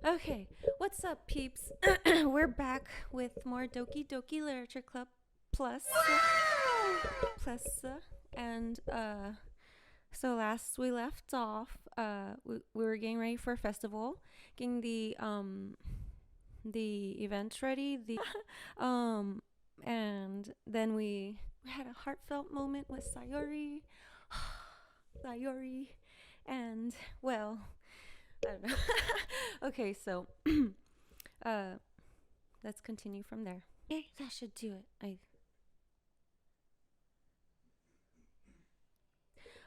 Okay, what's up, peeps? We're back with more Doki Doki Literature Club plus, plus, and so last we left off, we were getting ready for a festival, getting the events ready, and then we had a heartfelt moment with Sayori, Sayori, and well, I don't know. Okay, so uh, let's continue from there. Okay, that should do it.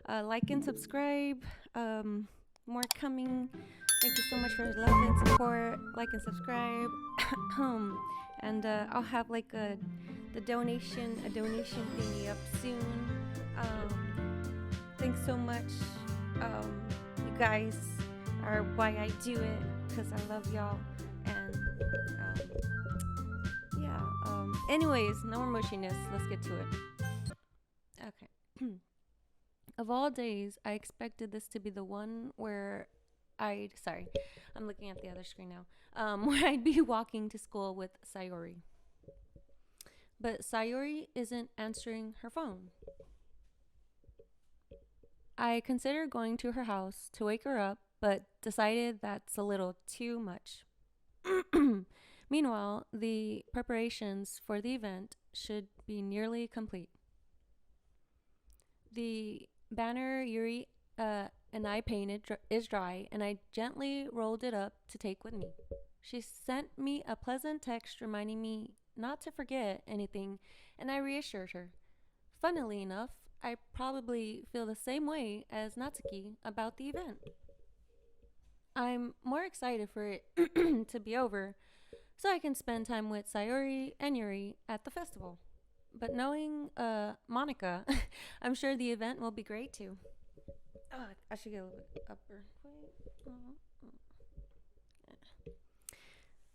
Like and subscribe. More coming. Thank you so much for the love and support. Like and subscribe. And I'll have like a donation thingy up soon. Thanks so much. You guys are why I do it, because I love y'all. And yeah. Anyways, no more mushiness. Let's get to it. Okay. Of all days, I expected this to be the one where sorry, I'm looking at the other screen now. Where I'd be walking to school with Sayori. But Sayori isn't answering her phone. I considered going to her house to wake her up, but decided that's a little too much. Meanwhile, the preparations for the event should be nearly complete. The banner Yuri and I painted is dry, and I gently rolled it up to take with me. She sent me a pleasant text reminding me not to forget anything, and I reassured her. Funnily enough, I probably feel the same way as Natsuki about the event. I'm more excited for it to be over so I can spend time with Sayori and Yuri at the festival. But knowing Monica, I'm sure the event will be great too. Oh, I should get a little bit upper. Wait.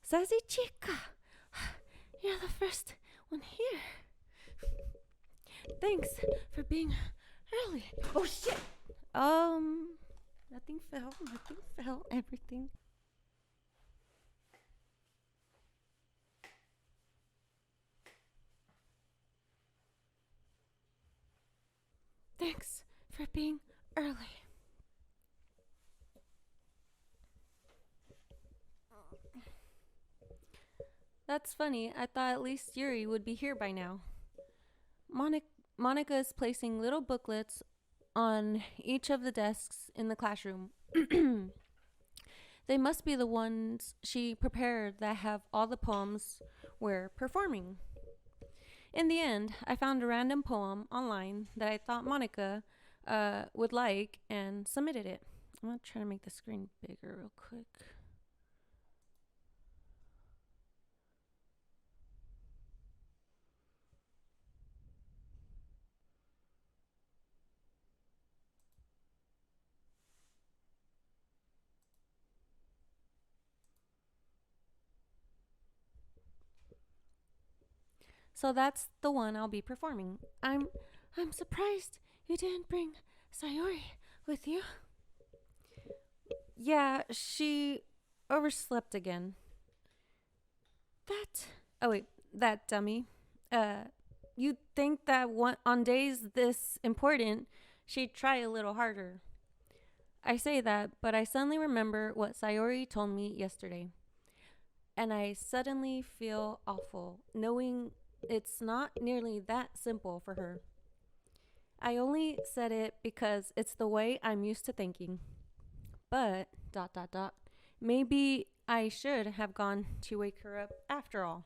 Sassy Chica, you're the first one here. Thanks for being early. Oh shit. Nothing fell. Everything. Thanks for being early. That's funny. I thought at least Yuri would be here by now. Monica is placing little booklets on each of the desks in the classroom. They must be the ones she prepared that have all the poems we're performing. In the end, I found a random poem online that I thought Monica would like and submitted it. I'm going to try to make the screen bigger real quick. So that's the one I'll be performing. I'm surprised you didn't bring Sayori with you. Yeah, she overslept again. That dummy. You'd think that on days this important, she'd try a little harder. I say that, but I suddenly remember what Sayori told me yesterday. And I suddenly feel awful, knowing it's not nearly that simple for her. I only said it because it's the way I'm used to thinking. But, maybe I should have gone to wake her up after all.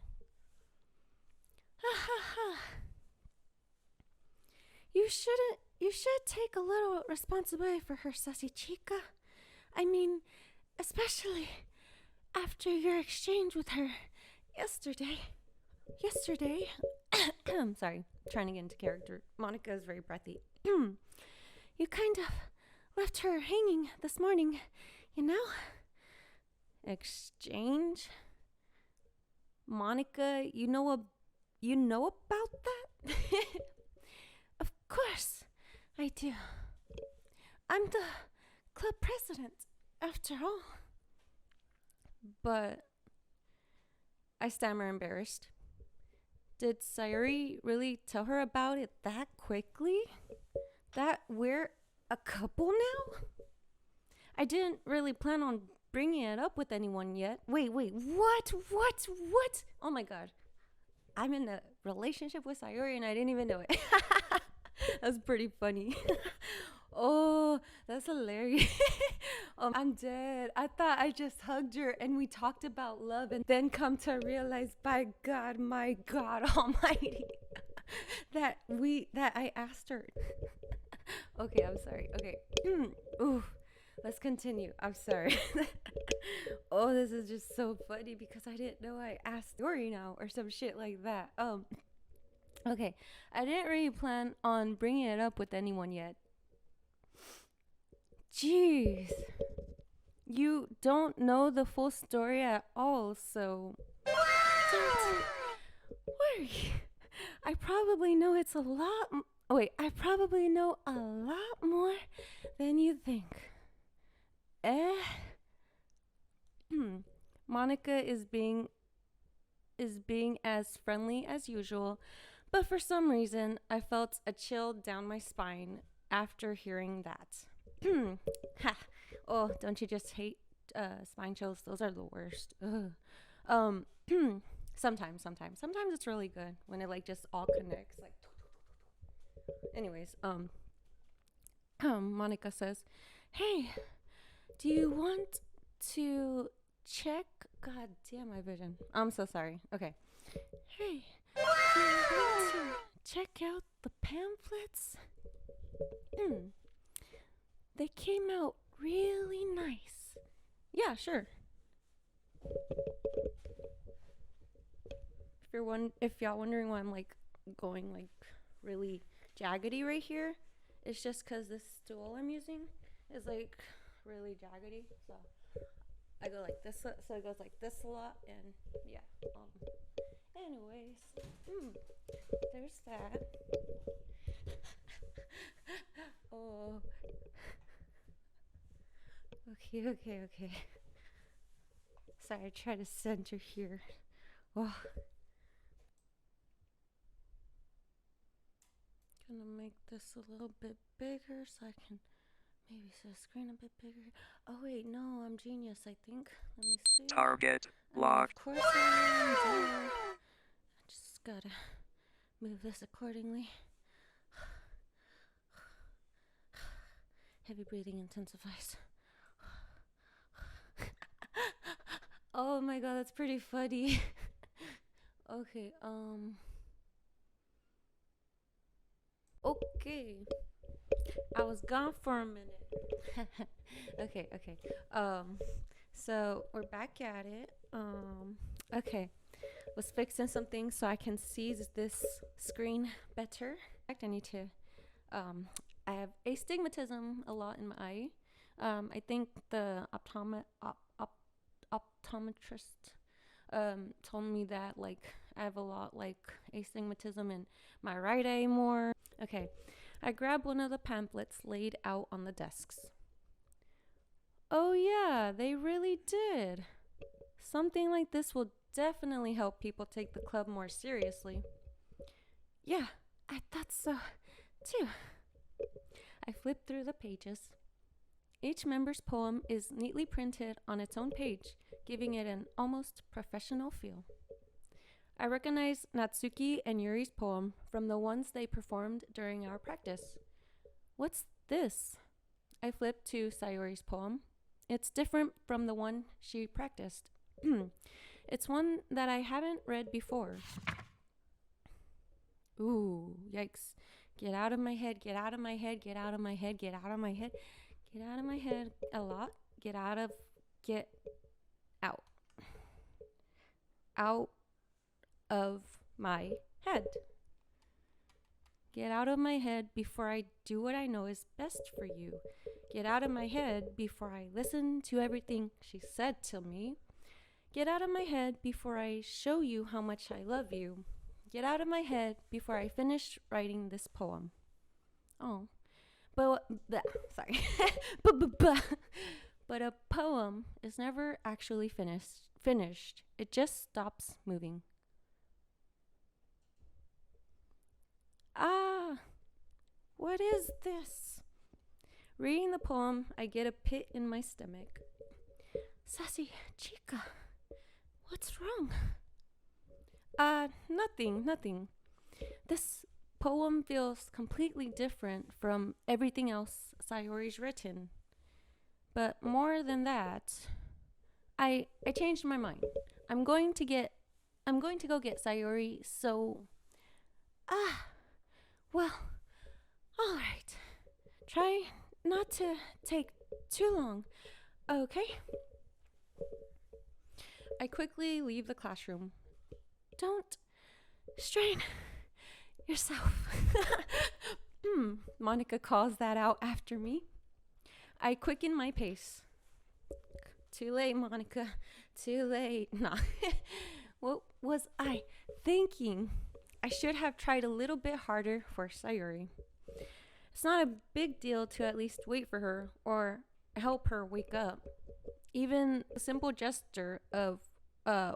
You should take a little responsibility for her, Sassy Chica. I mean, especially after your exchange with her yesterday. I'm sorry, trying to get into character. Monica is very breathy. You kind of left her hanging this morning, you know? Exchange? Monica, you know about that? Of course I do. I'm the club president, after all. but I stammer embarrassed. Did Sayuri really tell her about it that quickly? That we're a couple now? I didn't really plan on bringing it up with anyone yet. Wait, what? Oh my god. I'm in a relationship with Sayuri and I didn't even know it. That's pretty funny. Oh, that's hilarious. I'm dead. I thought I just hugged her and we talked about love and then come to realize, by God, my God almighty, that I asked her. Okay, I'm sorry. Okay. Ooh, let's continue. I'm sorry. Oh, this is just so funny because I didn't know I asked Dory now or some shit like that. Okay. I didn't really plan on bringing it up with anyone yet. Jeez. You don't know the full story at all, so don't worry. I probably know it's a lot. I probably know a lot more than you think. Monica is being as friendly as usual, but for some reason I felt a chill down my spine after hearing that. Ha! Oh, don't you just hate spine chills? Those are the worst. Ugh. Sometimes it's really good when it like just all connects. Like, anyways, Monica says, "Hey, do you want to check? God damn my vision. I'm so sorry. Okay. Hey, do you want to check out the pamphlets? They came out really nice. Yeah, sure. If y'all wondering why I'm like going like really jaggedy right here, it's just because this stool I'm using is like really jaggedy. So I go like this, so it goes like this a lot, and yeah. Anyways, there's that. Oh. Okay. Sorry, I try to center here. Oh. Gonna make this a little bit bigger so I can maybe see the screen a bit bigger. Oh wait, no, I'm genius, I think. Let me see. Target locked. Of course I am. I just gotta move this accordingly. Heavy breathing intensifies. Oh my god, that's pretty funny. Okay, okay. I was gone for a minute. Okay. So we're back at it. Okay. Was fixing something so I can see this screen better. I need to, I have astigmatism a lot in my eye. I think the optometrist told me that like I have a lot like astigmatism in my right eye more. Okay, I grabbed one of the pamphlets laid out on the desks. Oh yeah, they really did. Something like this will definitely help people take the club more seriously. Yeah, I thought so too. I flipped through the pages. Each member's poem is neatly printed on its own page, giving it an almost professional feel. I recognize Natsuki and Yuri's poem from the ones they performed during our practice. What's this? I flipped to Sayori's poem. It's different from the one she practiced. It's one that I haven't read before. Ooh, yikes. Get out of my head, get out of my head, get out of my head, get out of my head, get out of my head a lot. Get out. Out of my head. Get out of my head before I do what I know is best for you. Get out of my head before I listen to everything she said to me. Get out of my head before I show you how much I love you. Get out of my head before I finish writing this poem. Oh. Sorry. But a poem is never actually finished. It just stops moving. Ah, what is this? Reading the poem, I get a pit in my stomach. Sassy chica, what's wrong? Nothing. This poem feels completely different from everything else Sayori's written. But more than that, I changed my mind. I'm going to go get Sayori, so well, all right. Try not to take too long. Okay? I quickly leave the classroom. Don't strain yourself. Monica calls that out after me. I quicken my pace. Too late, Monica. Too late. Nah. What was I thinking? I should have tried a little bit harder for Sayori. It's not a big deal to at least wait for her or help her wake up. Even the simple gesture of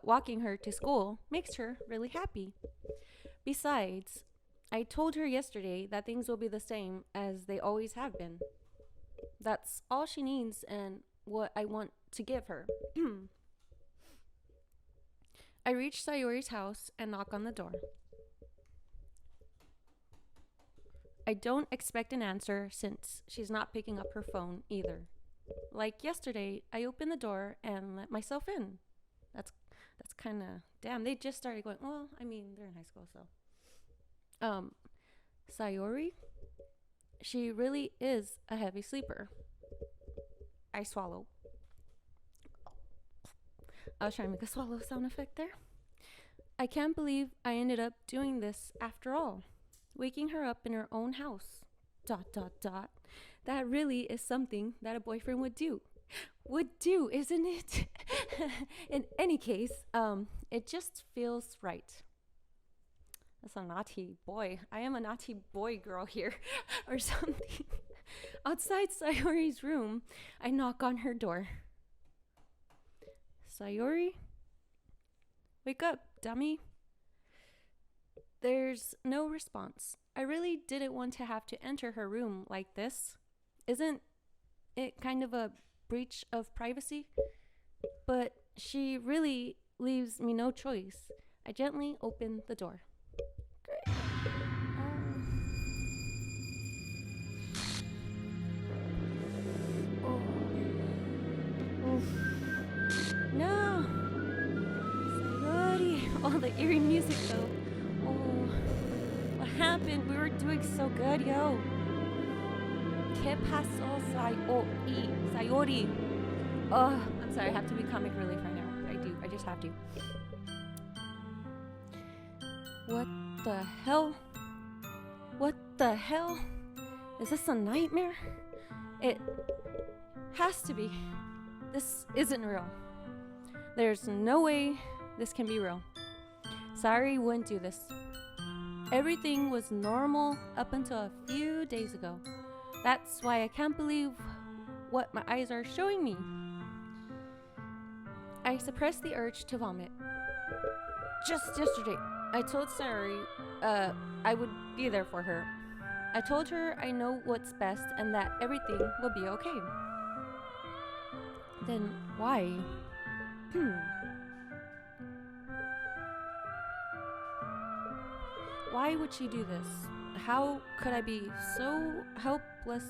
walking her to school makes her really happy. Besides, I told her yesterday that things will be the same as they always have been. That's all she needs and what I want to give her. I reach Sayori's house and knock on the door. I don't expect an answer since she's not picking up her phone either. Like yesterday, I opened the door and let myself in. That's kind of damn. They just started going. Well, I mean, they're in high school, so. Sayori, she really is a heavy sleeper. I swallow. I was trying to make a swallow sound effect there. I can't believe I ended up doing this after all. Waking her up in her own house. ... That really is something that a boyfriend would do. Isn't it? In any case, it just feels right. That's a naughty boy. I am a naughty boy girl here, or something. Outside Sayori's room, I knock on her door. Sayori? Wake up, dummy. There's no response. I really didn't want to have to enter her room like this. Isn't it kind of a breach of privacy? But she really leaves me no choice. I gently open the door. Great. No! Sayori! All the eerie music though. Oh, what happened? We were doing so good, yo. ¿Qué pasó, Sayori? Oh, I'm sorry, I have to be comic relief right now. I just have to. What the hell? What the hell? Is this a nightmare? It has to be. This isn't real. There's no way this can be real. Sayori wouldn't do this. Everything was normal up until a few days ago. That's why I can't believe what my eyes are showing me. I suppressed the urge to vomit. Just yesterday, I told Sayori I would be there for her. I told her I know what's best and that everything will be okay. Then why? Why would she do this? How could I be so helpless?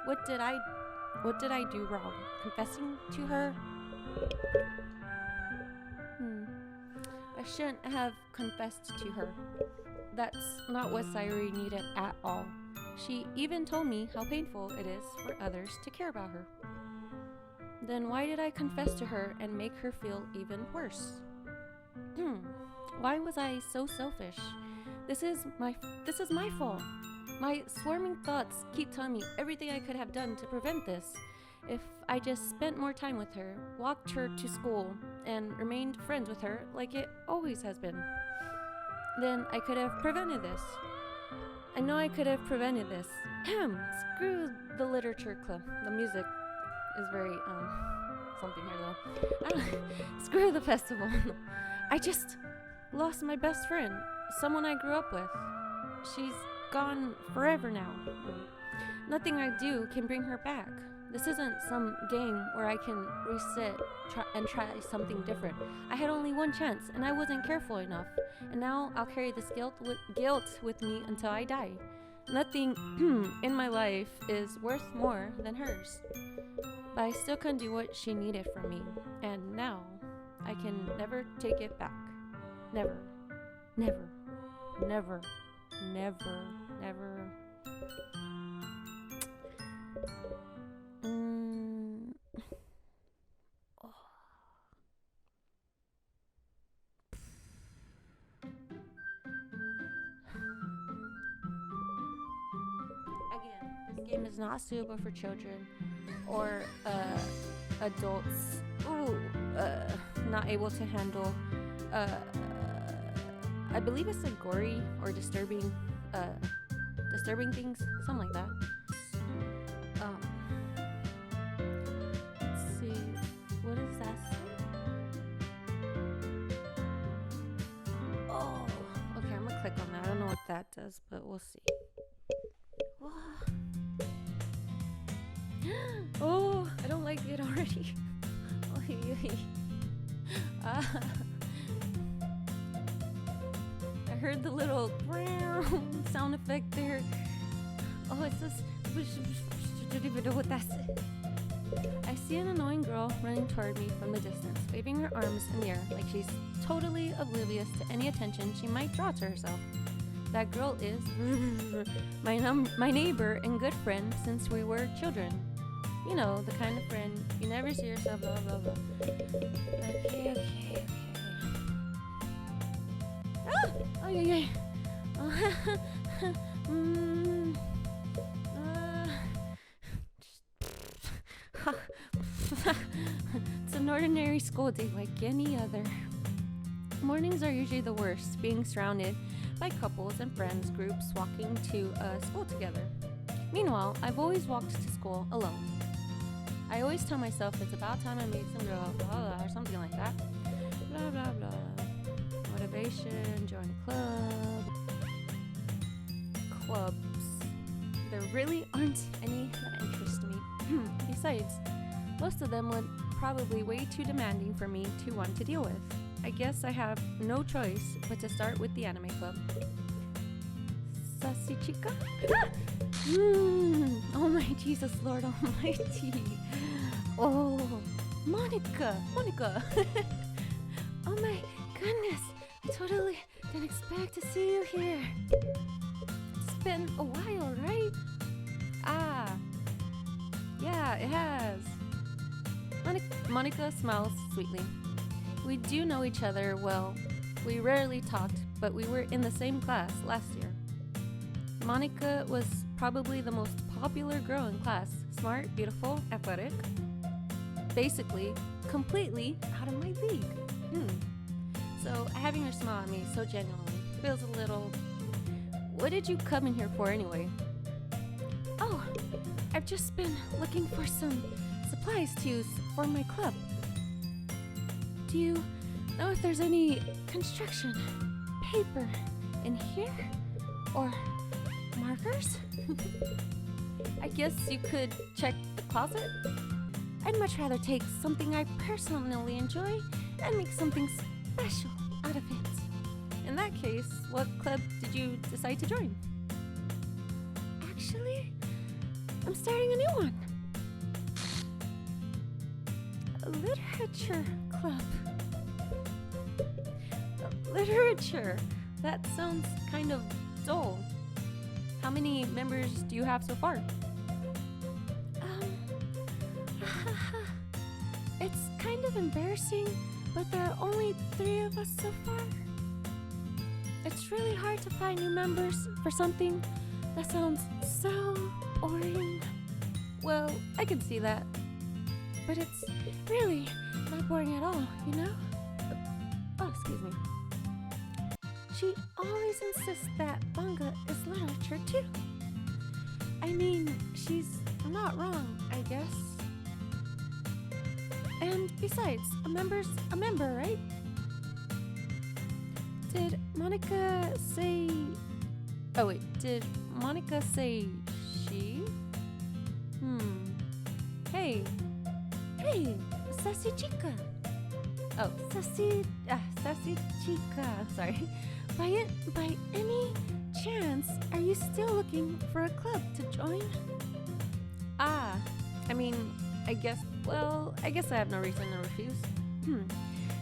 What did I do wrong? Confessing to her? I shouldn't have confessed to her. That's not what Sayori needed at all. She even told me how painful it is for others to care about her. Then why did I confess to her and make her feel even worse? Why was I so selfish? This is my fault. My swarming thoughts keep telling me everything I could have done to prevent this. If I just spent more time with her, walked her to school, and remained friends with her like it always has been, then I could have prevented this. I know I could have prevented this. Screw the literature club, the music. is very, something here though. I don't, screw the festival. I just lost my best friend, someone I grew up with. She's gone forever now. Nothing I do can bring her back. This isn't some game where I can reset and try something different. I had only one chance, and I wasn't careful enough. And now I'll carry this guilt with me until I die. Nothing in my life is worth more than hers. But I still couldn't do what she needed from me. And now I can never take it back. Never. Never. Never. Never. Never. This game is not suitable for children or adults not able to handle I believe it's like gory or disturbing things, something like that. Let's see, what does that say? Oh, okay, I'm gonna click on that. I don't know what that does, but we'll see. Oh, I don't like it already. I heard the little sound effect there. Oh, it's this. I don't even know what that's. I see an annoying girl running toward me from the distance, waving her arms in the air like she's totally oblivious to any attention she might draw to herself. That girl is my neighbor and good friend since we were children. You know, the kind of friend you never see yourself, blah, blah, blah. Okay. Oh, yeah. It's an ordinary school day like any other. Mornings are usually the worst, being surrounded by couples and friends groups walking to school together. Meanwhile, I've always walked to school alone. I always tell myself it's about time I made some blah, blah, blah, or something like that. Blah, blah, blah. Motivation, join a club. Clubs. There really aren't any that interest me. Besides, most of them would probably way too demanding for me to want to deal with. I guess I have no choice but to start with the anime club. Sassy chica? Oh my Jesus, Lord Almighty. Oh, Monica. Oh my goodness. Totally didn't expect to see you here. It's been a while, right? Ah, yeah, it has. Monica smiles sweetly. We do know each other well. We rarely talked, but we were in the same class last year. Monica was probably the most popular girl in class. Smart, beautiful, athletic. Basically, completely out of my league. So having her smile at me so genuinely feels a little... What did you come in here for anyway? Oh, I've just been looking for some supplies to use for my club. Do you know if there's any construction paper in here? Or markers? I guess you could check the closet. I'd much rather take something I personally enjoy and make something special out of it. In that case, what club did you decide to join? Actually, I'm starting a new one. A literature club. Literature. That sounds kind of dull. How many members do you have so far? It's kind of embarrassing, but there are only 3 of us so far. It's really hard to find new members for something that sounds so boring. Well, I can see that. But it's really not boring at all, you know? Oh, excuse me. She always insists that manga is literature too. I mean, she's not wrong, I guess. And besides, a member's a member, right? Did Monica say... Oh wait, did Monica say she? Hey, sassy chica. Oh, sassy chica. Sorry. By any chance, are you still looking for a club to join? I guess I have no reason to refuse.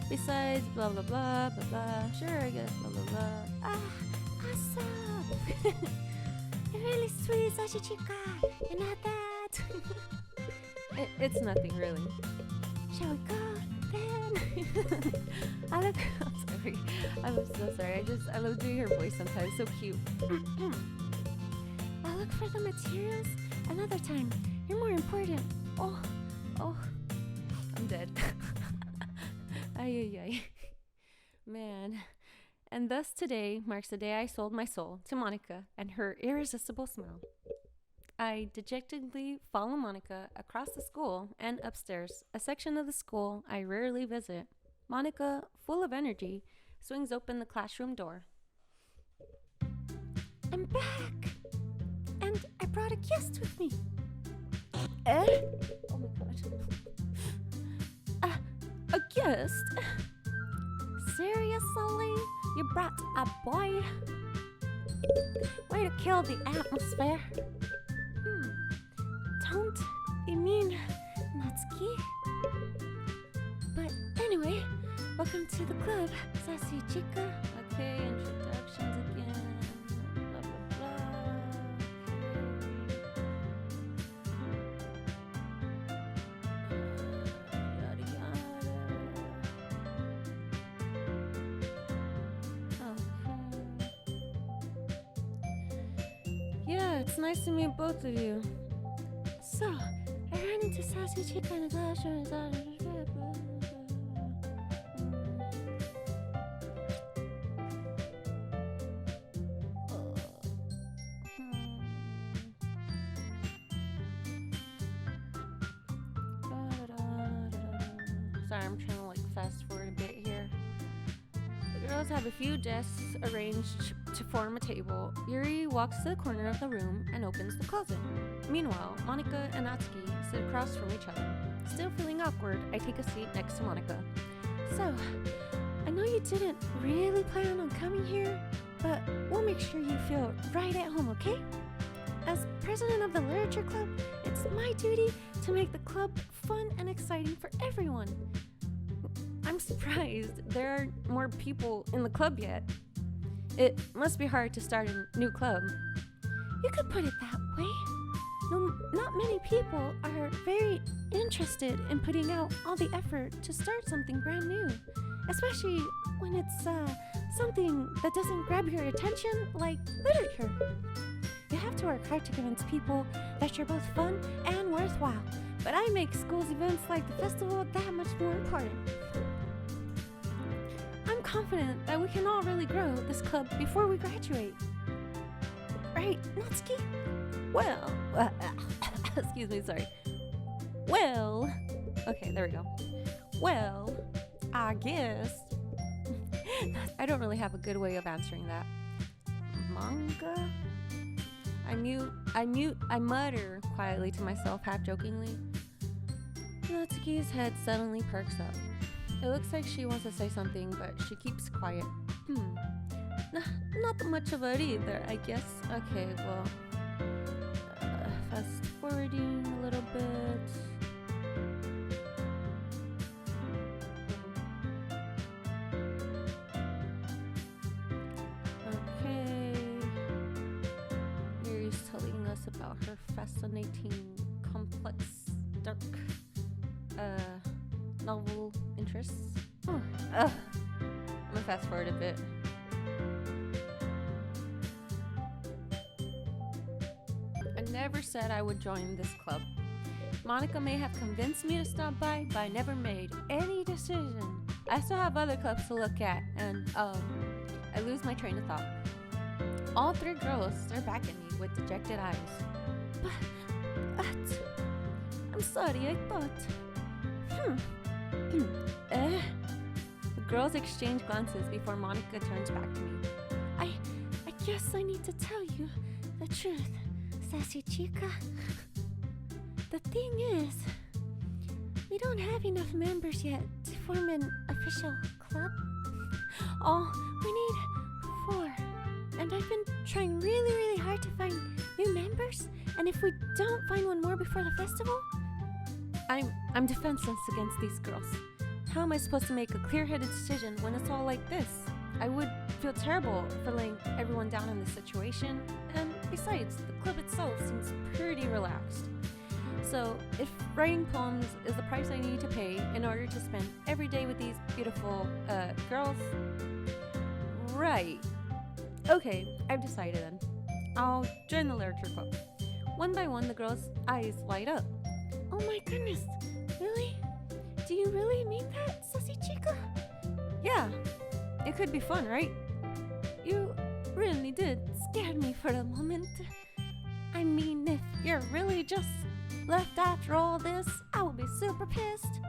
Besides, blah blah blah blah blah. Sure, I guess blah blah blah. Awesome. You're really sweet, sassy chica. You're not that. It's nothing really. Shall we go then? I'm sorry. I'm so sorry. I love doing her voice sometimes. So cute. I'll look for the materials another time. You're more important. Oh, I'm dead. Ay. Man. And thus today marks the day I sold my soul to Monica and her irresistible smile. I dejectedly follow Monica across the school and upstairs, a section of the school I rarely visit. Monica, full of energy, swings open the classroom door. I'm back! And I brought a guest with me. Eh? Oh my god. A guest? Seriously? You brought a boy? Way to kill the atmosphere. Don't you mean Natsuki? But anyway, welcome to the club, sassy chica. Okay, introductions again. Blah blah blah. Yada yada. Okay. Yeah, it's nice to meet both of you. So, I ran into Sassy Chica in the classroom and Sorry, I'm trying to fast forward a bit here. The girls have a few desks arranged to form a table. Yuri walks to the corner of the room and opens the closet. Meanwhile, Monica and Natsuki sit across from each other. Still feeling awkward, I take a seat next to Monica. So, I know you didn't really plan on coming here, but we'll make sure you feel right at home, okay? As president of the literature club, it's my duty to make the club fun and exciting for everyone. I'm surprised there aren't more people in the club yet. It must be hard to start a new club. You could put it that way. No, not many people are very interested in putting out all the effort to start something brand new, especially when it's something that doesn't grab your attention like literature. You have to work hard to convince people that you're both fun and worthwhile, but I make school's events like the festival that much more important. I'm confident that we can all really grow this club before we graduate. Right, Natsuki? Well, excuse me, sorry. Well, okay, there we go. Well, I guess. I don't really have a good way of answering that. Manga? I mutter quietly to myself, half jokingly. Natsuki's head suddenly perks up. It looks like she wants to say something, but she keeps quiet. Not much of it either, I guess. Okay, well, fast forwarding a little bit. Okay. Yuri's telling us about her fascinating, complex, dark, novel interests. I'm gonna fast forward a bit. I never said I would join this club. Monica may have convinced me to stop by, but I never made any decision. I still have other clubs to look at, and I lose my train of thought. All three girls stare back at me with dejected eyes. But I'm sorry, I thought. The girls exchange glances before Monica turns back to me. I guess I need to tell you the truth, sassy chica. The thing is, we don't have enough members yet to form an official club. We need 4. And I've been trying really hard to find new members. And if we don't find one more before the festival, I'm defenseless against these girls. How am I supposed to make a clear-headed decision when it's all like this? I would feel terrible for laying everyone down in this situation, and besides, the club itself seems pretty relaxed. So, if writing poems is the price I need to pay in order to spend every day with these beautiful, girls, right. Okay, I've decided then. I'll join the literature club. One by one, the girls' eyes light up. Oh my goodness, really? Do you really mean that, sassy chica? Yeah, it could be fun, right? You really did scare me for a moment. I mean, if you're really just left after all this, I will be super pissed.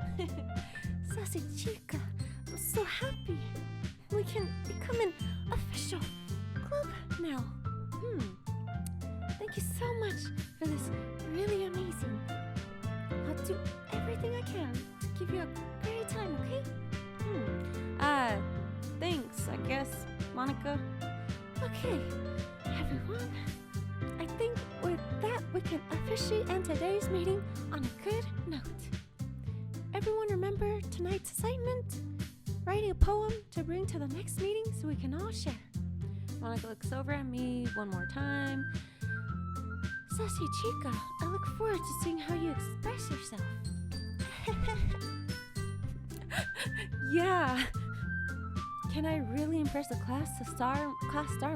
Sassy chica, I'm so happy. We can become an official club now. Thank you so much for this really amazing. I'll do everything I can to give you a great time, okay? Thanks, I guess, Monica. Okay, everyone. I think with that we can officially end today's meeting on a good note. Everyone remember tonight's assignment? Writing a poem to bring to the next meeting so we can all share. Monica looks over at me one more time. Sassy chica, I look forward to seeing how you express yourself. Yeah. Can I really impress the class star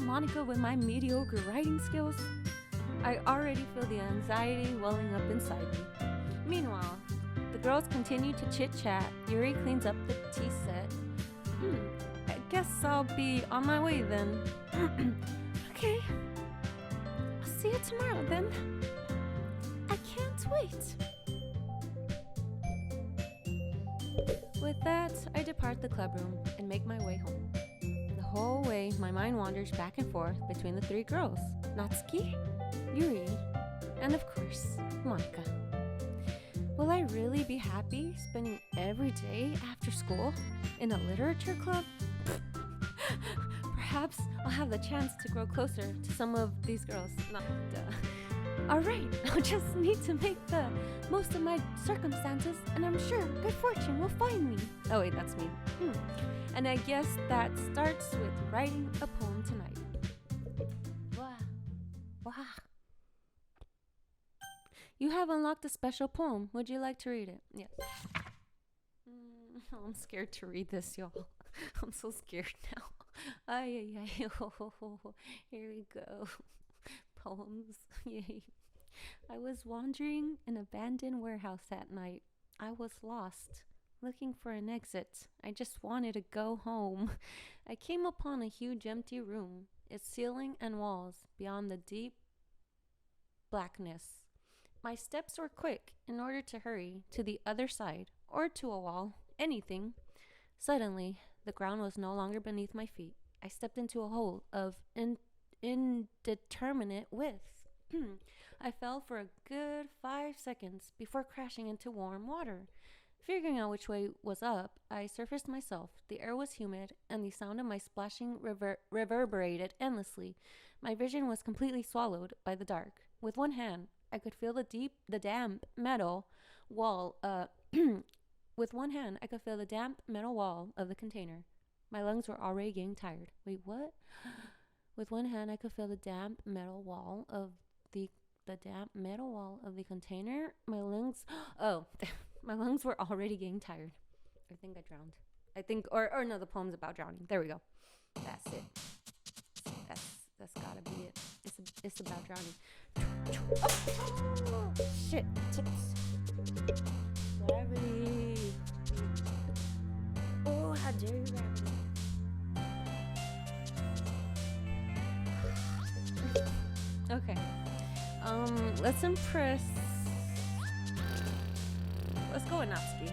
Monica with my mediocre writing skills? I already feel the anxiety welling up inside me. Meanwhile, the girls continue to chit-chat. Yuri cleans up the tea set. I guess I'll be on my way then. Okay. I'll see you tomorrow then. I can't wait. With that, I depart the clubroom and make my way home. The whole way, my mind wanders back and forth between the 3 girls, Natsuki, Yuri, and of course, Monica. Will I really be happy spending every day after school in a literature club? Perhaps I'll have the chance to grow closer to some of these girls. Alright, I'll just need to make the most of my circumstances, and I'm sure good fortune will find me. Oh wait, that's me. And I guess that starts with writing a poem tonight. Wow. You have unlocked a special poem. Would you like to read it? Yes. I'm scared to read this, y'all. I'm so scared now. Ay. Here we go. Poems. Yay. I was wandering an abandoned warehouse at night. I was lost, looking for an exit. I just wanted to go home. I came upon a huge empty room, its ceiling and walls beyond the deep blackness. My steps were quick in order to hurry to the other side or to a wall, anything. Suddenly, the ground was no longer beneath my feet. I stepped into a hole of indeterminate width. I fell for a good 5 seconds before crashing into warm water. Figuring out which way was up, I surfaced myself. The air was humid, and the sound of my splashing reverberated endlessly. My vision was completely swallowed by the dark. With one hand, I could feel the damp metal wall. With one hand, I could feel the damp metal wall of the container. My lungs were already getting tired. Wait, what? With one hand, I could feel the damp metal wall of the container. My lungs. Oh, my lungs were already getting tired. I think I drowned. Or no, the poem's about drowning. There we go. That's it. That's gotta be it. It's about drowning. Oh, shit. Tips. Gravity. Oh, how dare you, gravity. Okay. Let's impress. Let's go with Natsuki.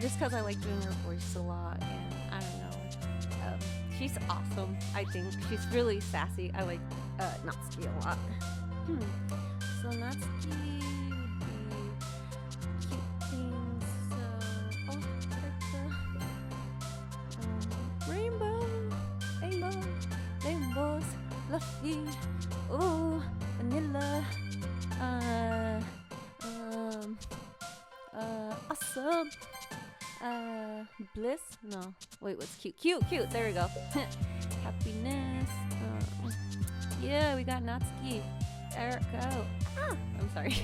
just because I like doing her voice a lot, and I don't know. She's awesome. I think she's really sassy. I like Natsuki a lot. So Natsuki would be cute things. So rainbow, rainbows, fluffy, oh, vanilla, awesome, bliss. No, wait, what's cute? Cute. There we go. Happiness. Yeah, we got Natsuki. There we go. I'm sorry.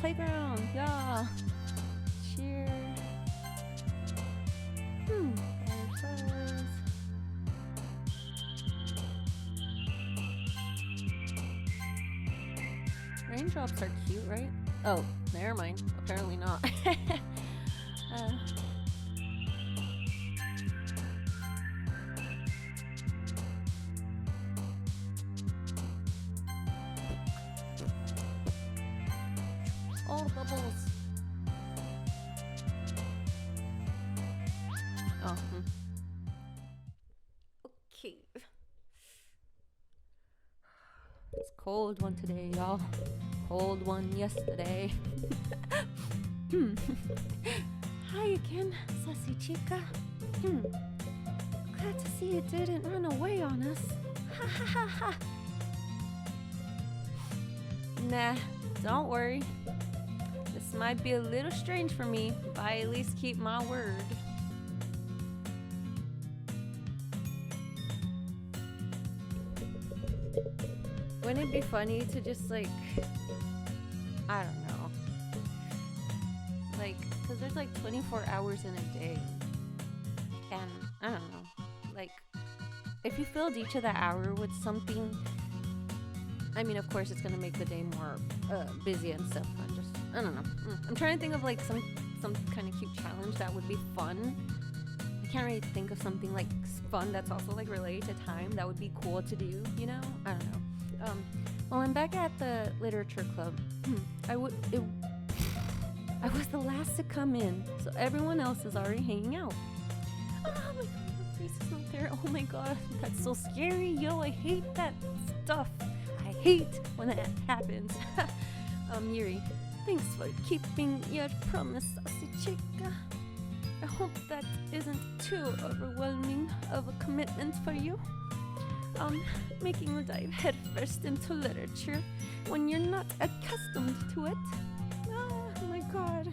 Playground. Yeah. Cheer. Fireflies. Raindrops are cute, right? Oh, never mind. Apparently not. Oh, bubbles. Oh, okay. It's a cold one today, y'all. Cold one yesterday. Hi again, sassy chica. Glad to see you didn't run away on us. Ha ha ha ha. Nah, don't worry. This might be a little strange for me, but I at least keep my word. Wouldn't it be funny to just like, I don't know, like, cause there's like 24 hours in a day, and I don't know, like, if you filled each of the hour with something, I mean, of course it's gonna make the day more busy and stuff. I don't know. I'm trying to think of like some kind of cute challenge that would be fun. I can't really think of something like fun that's also like related to time that would be cool to do, you know? I don't know. Well, I'm back at the literature club. I was the last to come in, so everyone else is already hanging out. Oh my god, my face is not there. Oh my god, that's so scary. Yo, I hate that stuff. I hate when that happens. Yuri, thanks for keeping your promise, sassy chica. I hope that isn't too overwhelming of a commitment for you. Making you dive headfirst into literature when you're not accustomed to it. Oh my god,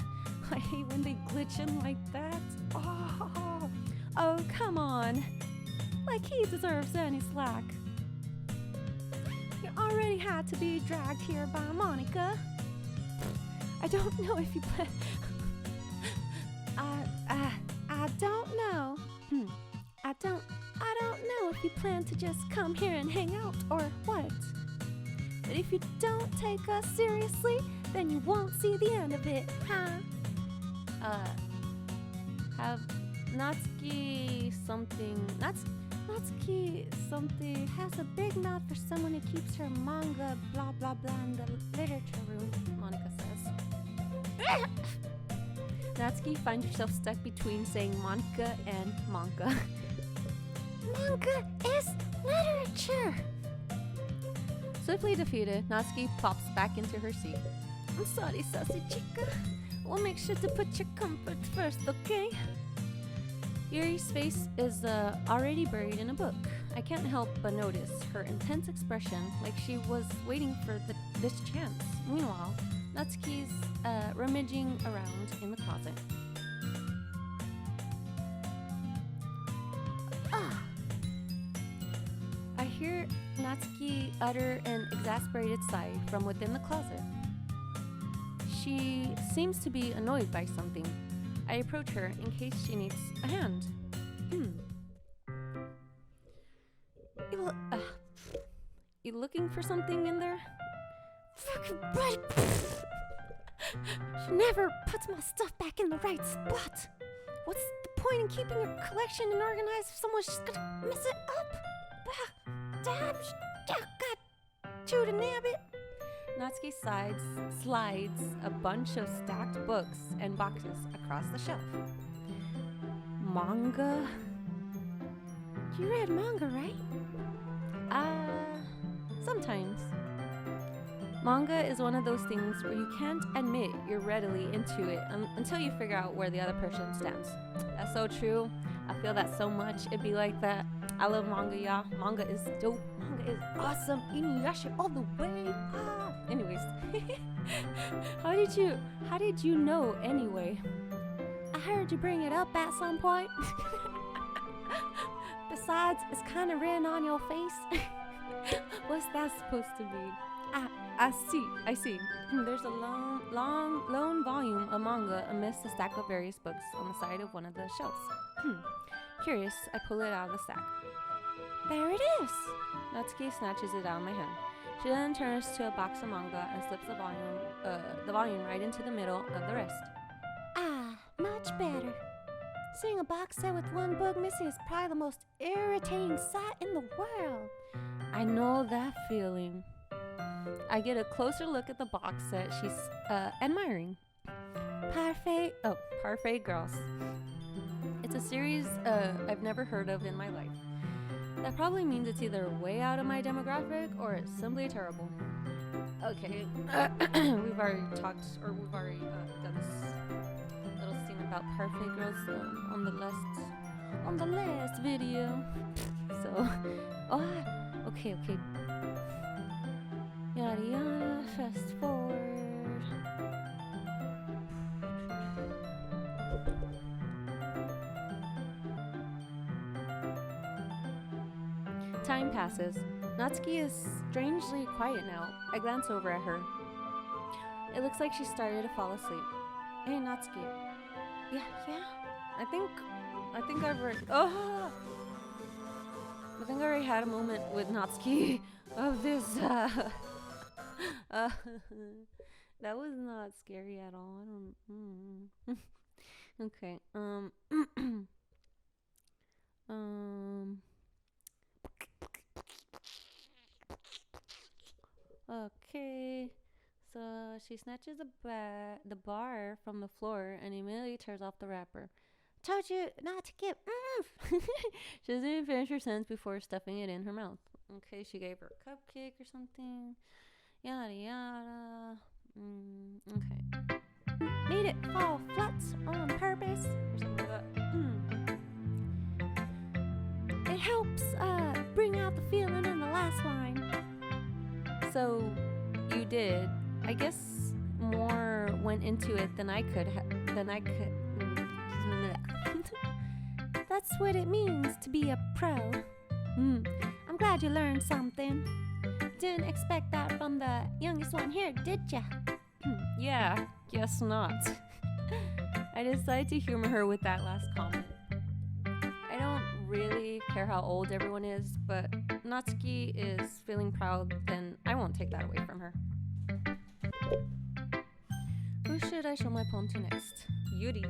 I hate when they glitch in like that. Oh, come on. Like he deserves any slack. You already had to be dragged here by Monica. I don't know if you plan. I don't know. I don't know if you plan to just come here and hang out or what. But if you don't take us seriously, then you won't see the end of it, huh? Have Natsuki something. Natsuki something has a big mouth for someone who keeps her manga blah blah blah in the literature room, Monica says. Natsuki, find yourself stuck between saying Monica and manga. Manga is literature. Swiftly defeated, Natsuki plops back into her seat. I'm sorry, sassy chica. We'll make sure to put your comfort first, okay? Yuri's face is already buried in a book. I can't help but notice her intense expression, like she was waiting for this chance. Meanwhile, Natsuki's rummaging around in the closet. I hear Natsuki utter an exasperated sigh from within the closet. She seems to be annoyed by something. I approach her in case she needs a hand. You looking for something in there? Fucking right. She never puts my stuff back in the right spot. What's the point in keeping your collection and organized if someone's just gonna mess it up? Damn, God, shoot a nabbit. Natsuki slides a bunch of stacked books and boxes across the shelf. Manga? You read manga, right? Sometimes. Manga is one of those things where you can't admit you're readily into it until you figure out where the other person stands. That's so true. I feel that so much. It'd be like that. I love manga, y'all. Manga is dope. Manga is awesome. Inuyasha all the way. Anyways. How did you know anyway? I heard you bring it up at some point. Besides, it's kind of written on your face. What's that supposed to be? I see. There's a lone volume of manga amidst a stack of various books on the side of one of the shelves. Curious, I pull it out of the stack. There it is. Natsuki snatches it out of my hand. She then turns to a box of manga and slips the volume right into the middle of the rest. Much better. Seeing a box set with one book missing is probably the most irritating sight in the world. I know that feeling. I get a closer look at the box set she's admiring. Parfait Girls. It's a series I've never heard of in my life. That probably means it's either way out of my demographic or it's simply terrible. Okay, we've already done this little scene about Parfait Girls on the last video. So, okay. Yada yada, fast forward. Time passes. Natsuki is strangely quiet now. I glance over at her. It looks like she started to fall asleep. Hey, Natsuki. Yeah. I think I've already had a moment with Natsuki of this. That was not scary at all. I don't. Okay. Okay. So she snatches the bar from the floor and immediately tears off the wrapper. Told you not to get. She doesn't even finish her sentence before stuffing it in her mouth. Okay, she gave her a cupcake or something. Yada yada. Okay. Made it fall flat on purpose. Or something like that. It helps bring out the feeling in the last line. So you did. I guess more went into it than I could. That's what it means to be a pro. I'm glad you learned something. Didn't expect that from the youngest one here, did ya? Yeah, guess not. I decided to humor her with that last comment. I don't really care how old everyone is, but Natsuki is feeling proud, then I won't take that away from her. Who should I show my poem to next? Yuri.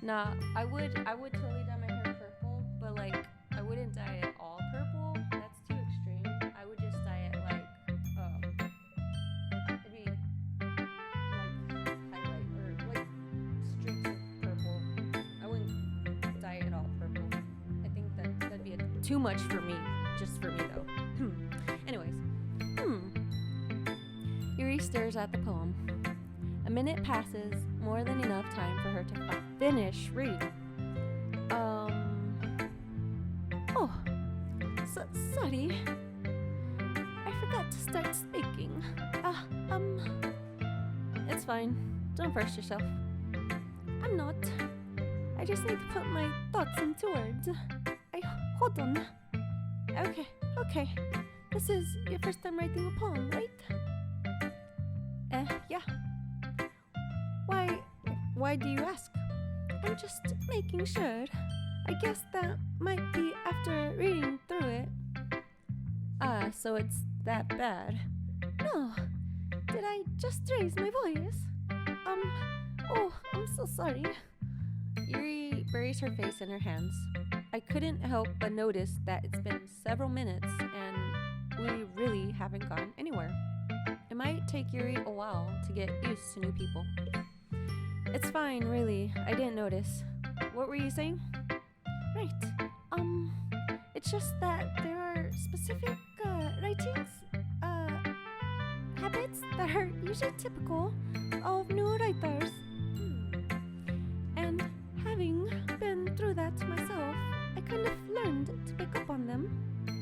Nah, I would totally dye my hair purple, but like I wouldn't dye it all purple. That's too extreme. I would just dye it like it'd be like highlight or like streaks of purple. I wouldn't dye it all purple. I think that'd be too much for me. Just for me though. Anyways. Yuri stares at the poem. A minute passes, more than enough time for her to finish reading. Sorry. I forgot to start speaking. It's fine. Don't burst yourself. I'm not. I just need to put my thoughts into words. Hold on. Okay. This is your first time writing a poem, right? Yeah. Why do you ask? I'm just making sure. I guess that might be after reading through it. So it's that bad. No. Did I just raise my voice? I'm so sorry. Yuri buries her face in her hands. I couldn't help but notice that it's been several minutes and we really haven't gone anywhere. It might take Yuri a while to get used to new people. It's fine, really. I didn't notice. What were you saying? Right. It's just that there are specific writings, habits that are usually typical of new writers. And having been through that myself, I kind of learned to pick up on them.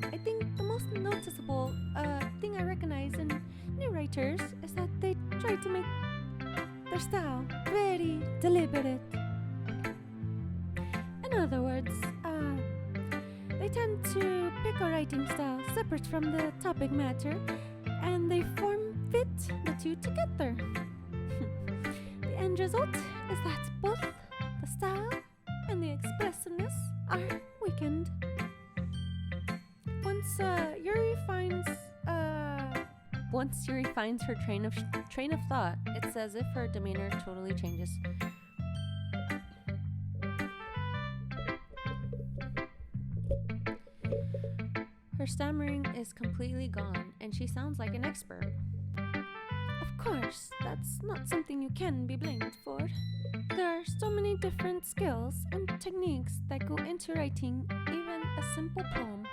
I think the most noticeable thing I recognize in new writers is that they try to make their style very deliberate. In other words, they tend to pick a writing style separate from the topic matter, and they form fit the two together. The end result is that both the style and the expressiveness are weakened. Once Yuri finds her train of thought, it's as if her demeanor totally changes. Her stammering is completely gone, and she sounds like an expert. Of course, that's not something you can be blamed for. There are so many different skills and techniques that go into writing even a simple poem.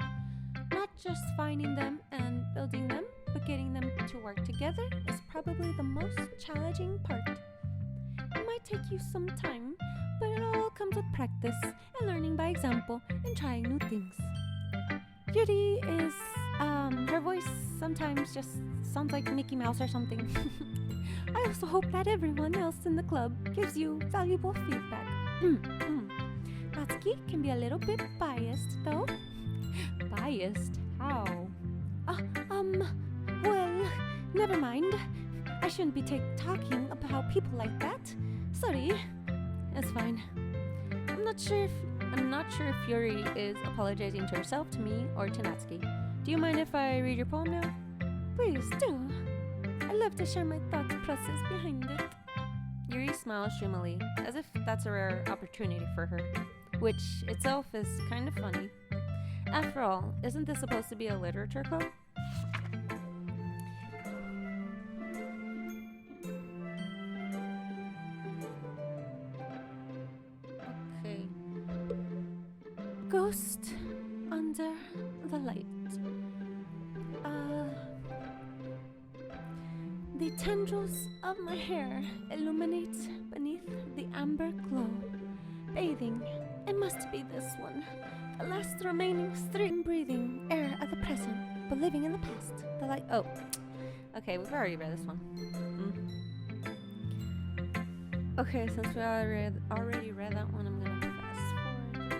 Not just finding them and building them, but getting them to work together is probably the most challenging part. It might take you some time, but it all comes with practice and learning by example and trying new things. Yuri is, her voice sometimes just sounds like Mickey Mouse or something. I also hope that everyone else in the club gives you valuable feedback. Natsuki can be a little bit biased, though. Biased? How? Well, never mind. I shouldn't be talking about people like that. Sorry. It's fine. I'm not sure if Yuri is apologizing to herself, to me, or to Natsuki. Do you mind if I read your poem now? Please do. I love to share my thought process behind it. Yuri smiles dreamily, as if that's a rare opportunity for her, which itself is kind of funny. After all, isn't this supposed to be a literature club? Okay. Ghost under the light. The tendrils of my hair illuminate beneath the amber glow. Bathing, it must be this one. The last remaining stream breathing air of the present, but living in the past. The light. Oh, okay, we've already read this one. Okay, since we already read that one, I'm gonna fast forward to this one.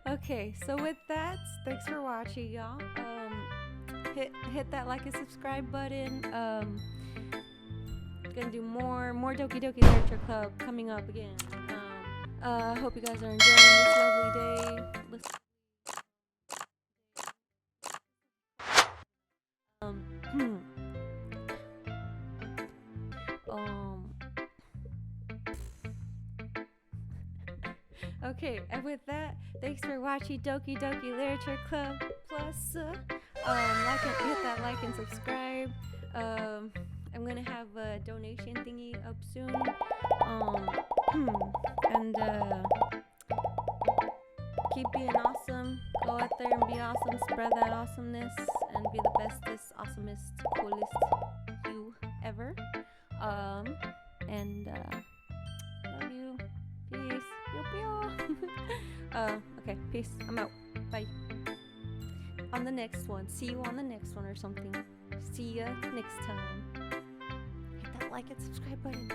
Okay, so with that, thanks for watching, y'all. Hit that like and subscribe button. Gonna do more Doki Doki Literature Club coming up again. Hope you guys are enjoying this lovely day. Okay, and with that, thanks for watching Doki Doki Literature Club. Plus, hit that like and subscribe. I'm gonna have a donation thingy up soon. Keep being awesome. Go out there and be awesome. Spread that awesomeness and be the bestest, awesomest, coolest you ever. Love you. Peace. Okay, peace. I'm out. Bye. On the next one. See you on the next one or something. See ya next time. Hit that like and subscribe button.